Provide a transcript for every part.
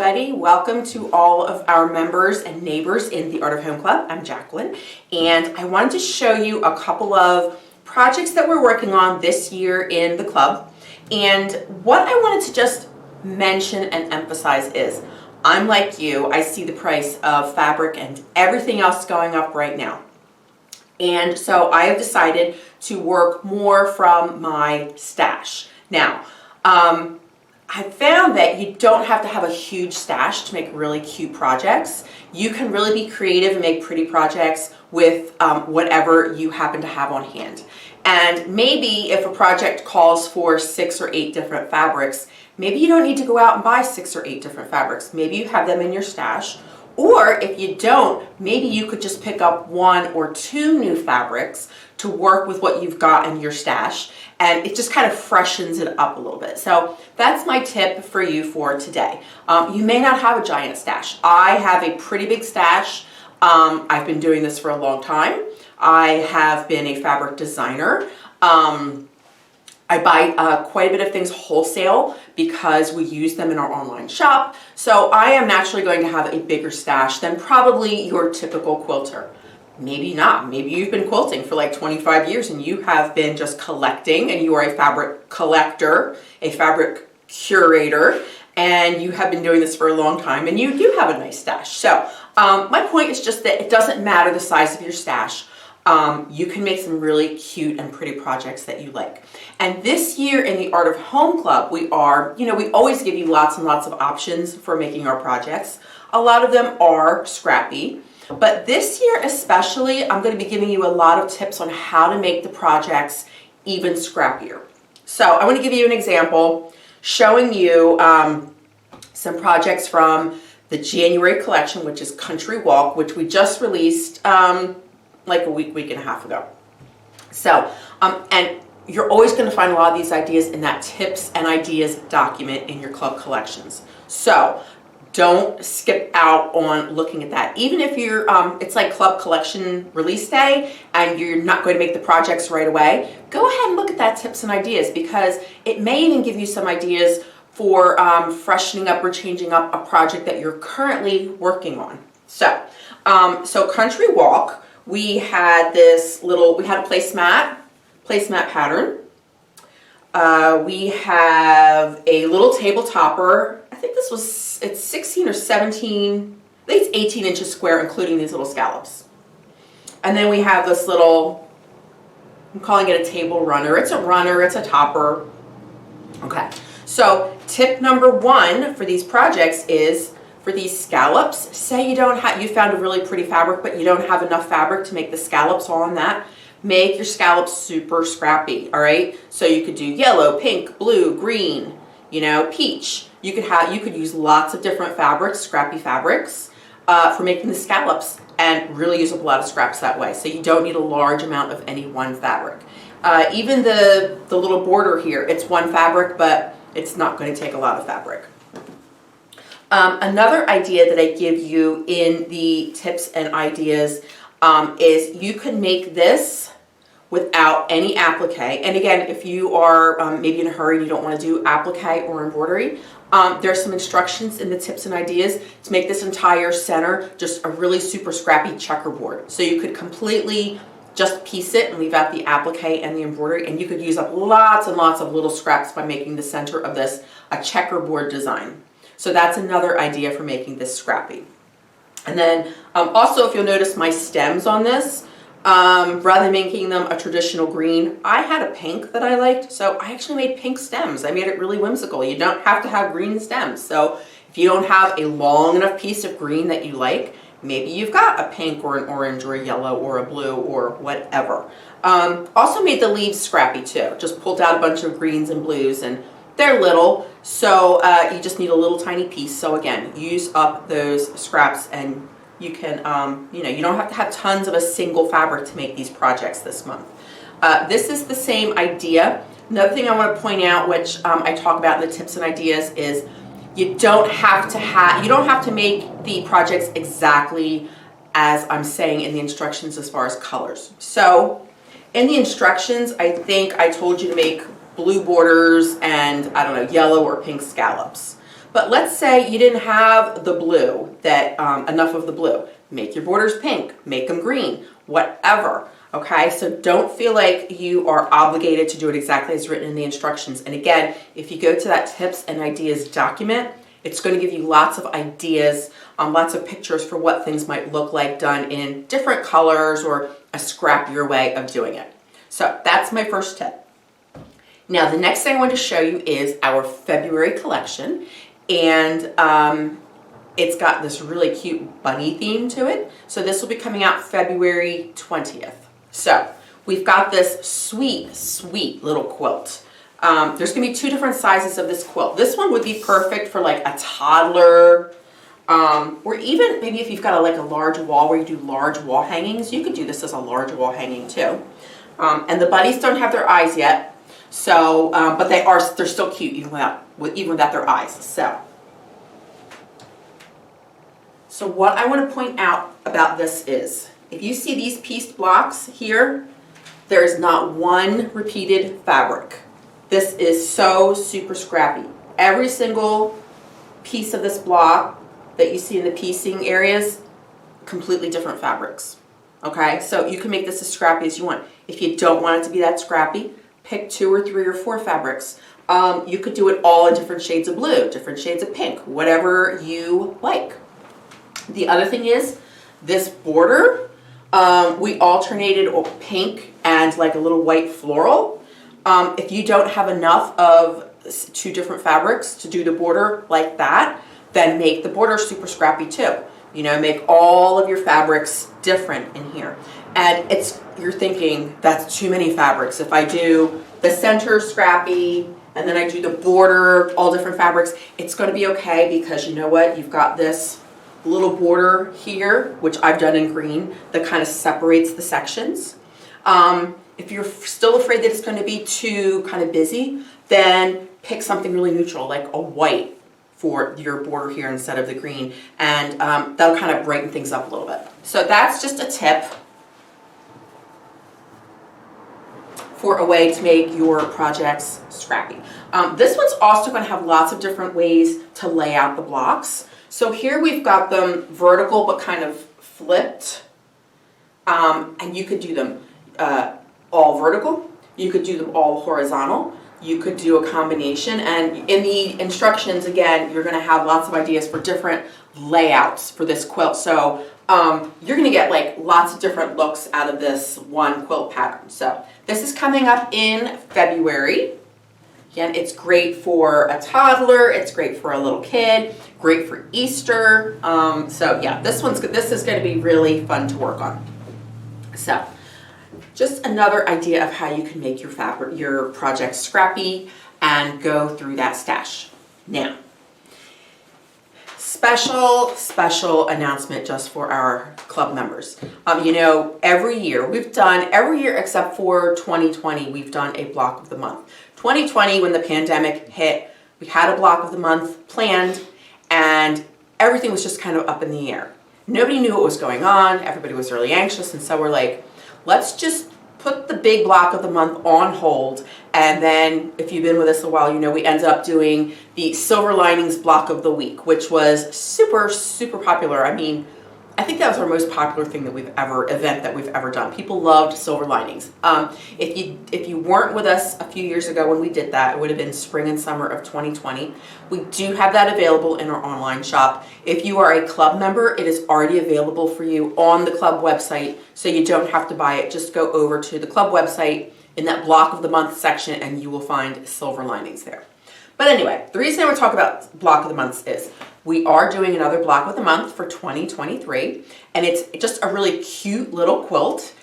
everybody. Welcome to all of our members and neighbors in the Art of Home Club. I'm Jacqueline, and I wanted to show you a couple of projects that we're working on this year in the club. And what I wanted to just mention and emphasize is, I'm like you, I see the price of fabric and everything else going up right now. And so I have decided to work more from my stash. Now, I found that you don't have to have a huge stash to make really cute projects. You can really be creative and make pretty projects with whatever you happen to have on hand. And maybe if a project calls for 6 or 8 different fabrics, maybe you don't need to go out and buy 6 or 8 different fabrics. Maybe you have them in your stash. Or if you don't, maybe you could just pick up 1 or 2 new fabrics to work with what you've got in your stash, and it just kind of freshens it up a little bit. So that's my tip for you for today. You may not have a giant stash. I have a pretty big stash. I've been doing this for a long time. I have been a fabric designer. I buy quite a bit of things wholesale because we use them in our online shop. So I am naturally going to have a bigger stash than probably your typical quilter. Maybe not. Maybe you've been quilting for like 25 years and you have been just collecting, and you are a fabric collector, a fabric curator, and you have been doing this for a long time and you do have a nice stash. So my point is just that it doesn't matter the size of your stash. You can make some really cute and pretty projects that you like. And this year in the Art of Home Club, we always give you lots and lots of options for making our projects. A lot of them are scrappy, but this year especially, I'm going to be giving you a lot of tips on how to make the projects even scrappier. So I want to give you an example showing you some projects from the January collection, which is Country Walk, which we just released like a week and a half ago. So, and you're always going to find a lot of these ideas in that tips and ideas document in your club collections. So don't skip out on looking at that. Even if you're, it's like club collection release day and you're not going to make the projects right away, go ahead and look at that tips and ideas, because it may even give you some ideas for freshening up or changing up a project that you're currently working on. So, Country Walk, we had a placemat pattern. We have a little table topper. I think it's 16 or 17, I think it's 18 inches square, including these little scallops. And then we have this little, I'm calling it a table runner. It's a runner, it's a topper. Okay, so tip number 1 for these projects is, for these scallops, say you found a really pretty fabric, but you don't have enough fabric to make the scallops on that. Make your scallops super scrappy, all right? So you could do yellow, pink, blue, green, peach. You could use lots of different fabrics, scrappy fabrics, for making the scallops, and really use up a lot of scraps that way. So you don't need a large amount of any one fabric. Even the little border here, it's one fabric, but it's not going to take a lot of fabric. Another idea that I give you in the tips and ideas is you can make this without any applique. And again, if you are maybe in a hurry and you don't want to do applique or embroidery, there's some instructions in the tips and ideas to make this entire center just a really super scrappy checkerboard. So you could completely just piece it and leave out the applique and the embroidery, and you could use up lots and lots of little scraps by making the center of this a checkerboard design. So that's another idea for making this scrappy. And then also, if you'll notice my stems on this, rather than making them a traditional green, I had a pink that I liked, so I actually made pink stems. I made it really whimsical. You don't have to have green stems. So if you don't have a long enough piece of green that you like, maybe you've got a pink or an orange or a yellow or a blue or whatever. Also made the leaves scrappy too. Just pulled out a bunch of greens and blues, and they're little, so you just need a little tiny piece. So again, use up those scraps, and you can, you don't have to have tons of a single fabric to make these projects this month. This is the same idea. Another thing I want to point out, which I talk about in the tips and ideas, is you don't have to make the projects exactly as I'm saying in the instructions as far as colors. So in the instructions, I think I told you to make blue borders and, I don't know, yellow or pink scallops. But let's say you didn't have the blue, enough of the blue. Make your borders pink, make them green, whatever. Okay, so don't feel like you are obligated to do it exactly as written in the instructions. And again, if you go to that tips and ideas document, it's going to give you lots of ideas, lots of pictures for what things might look like done in different colors or a scrappier way of doing it. So that's my first tip. Now, the next thing I want to show you is our February collection. And it's got this really cute bunny theme to it. So this will be coming out February 20th. So we've got this sweet, sweet little quilt. There's gonna be two different sizes of this quilt. This one would be perfect for like a toddler, or even maybe if you've got a large wall where you do large wall hangings, you could do this as a large wall hanging too. And the bunnies don't have their eyes yet, so but they're still cute even without their eyes. So what I want to point out about this is, if you see these pieced blocks here, there is not one repeated fabric. This is so super scrappy. Every single piece of this block that you see in the piecing areas, completely different fabrics. Okay, so you can make this as scrappy as you want. If you don't want it to be that scrappy, pick 2 or 3 or 4 fabrics. You could do it all in different shades of blue, different shades of pink, whatever you like. The other thing is, this border, we alternated pink and like a little white floral. If you don't have enough of 2 different fabrics to do the border like that, then make the border super scrappy too. You know, make all of your fabrics different in here. And you're thinking, that's too many fabrics. If I do the center scrappy, and then I do the border, all different fabrics, it's gonna be okay, because you know what? You've got this little border here, which I've done in green, that kind of separates the sections. If you're still afraid that it's going to be too kind of busy, then pick something really neutral, like a white for your border here instead of the green, and that'll kind of brighten things up a little bit. So that's just a tip for a way to make your projects scrappy. This one's also going to have lots of different ways to lay out the blocks. So here we've got them vertical but kind of flipped, and you could do them all vertical, you could do them all horizontal, you could do a combination, and in the instructions, again, you're going to have lots of ideas for different layouts for this quilt. So you're going to get like lots of different looks out of this one quilt pattern. So this is coming up in February. Again, it's great for a toddler, it's great for a little kid, great for Easter. So yeah, this is going to be really fun to work on. So just another idea of how you can make your project scrappy and go through that stash. Now, special announcement just for our club members. You know, every year except for 2020, we've done a block of the month. 2020, when the pandemic hit, we had a block of the month planned, and everything was just kind of up in the air. Nobody knew what was going on, everybody was really anxious, and so we're like, let's just put the big block of the month on hold. And then, if you've been with us a while, you know we ended up doing the Silver Linings block of the week, which was super, super popular. I mean, I think that was our most popular event that we've ever done. People loved Silver Linings. If you weren't with us a few years ago when we did that, it would have been spring and summer of 2020. We do have that available in our online shop. If you are a club member, it is already available for you on the club website, so you don't have to buy it. Just go over to the club website in that block of the month section, and you will find Silver Linings there. But anyway, the reason I want to talk about block of the months is we are doing another block of the month for 2023, and it's just a really cute little quilt.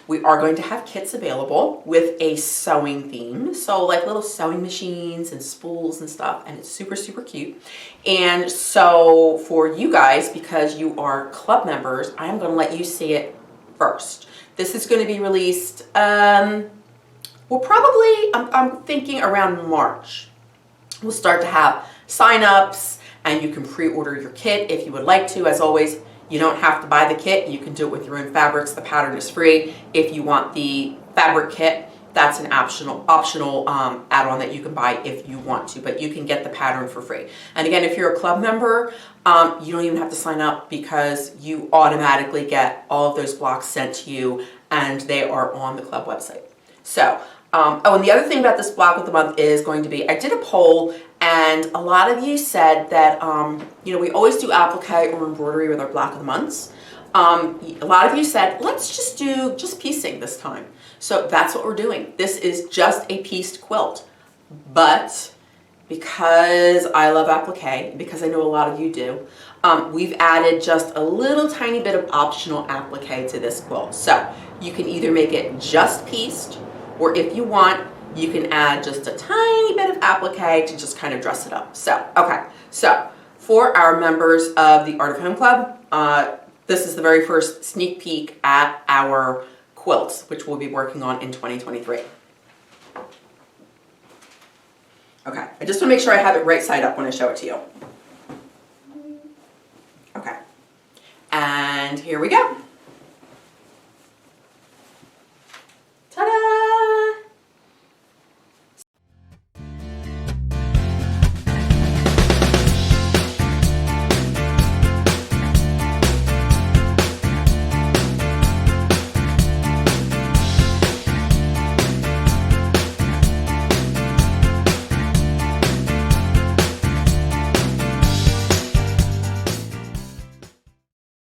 We are going to have kits available with a sewing theme, so like little sewing machines and spools and stuff, and it's super, super cute. And so for you guys, because you are club members, I'm going to let you see it first. This is going to be released, I'm thinking around March. We'll start to have sign-ups, and you can pre-order your kit if you would like to. As always, you don't have to buy the kit. You can do it with your own fabrics. The pattern is free. If you want the fabric kit, that's an optional add-on that you can buy if you want to, but you can get the pattern for free. And again, if you're a club member, you don't even have to sign up because you automatically get all of those blocks sent to you and they are on the club website. So, oh, and the other thing about this block of the month is going to be, I did a poll and a lot of you said that, you know, we always do applique or embroidery with our block of the months. A lot of you said, let's just do piecing this time. So that's what we're doing. This is just a pieced quilt, but because I love applique, because I know a lot of you do, we've added just a little tiny bit of optional applique to this quilt. So you can either make it just pieced, or if you want, you can add just a tiny bit of applique to just kind of dress it up. So, okay, so for our members of the Art of Home Club, this is the very first sneak peek at our quilts, which we'll be working on in 2023. Okay, I just want to make sure I have it right side up when I show it to you. Okay, and here we go.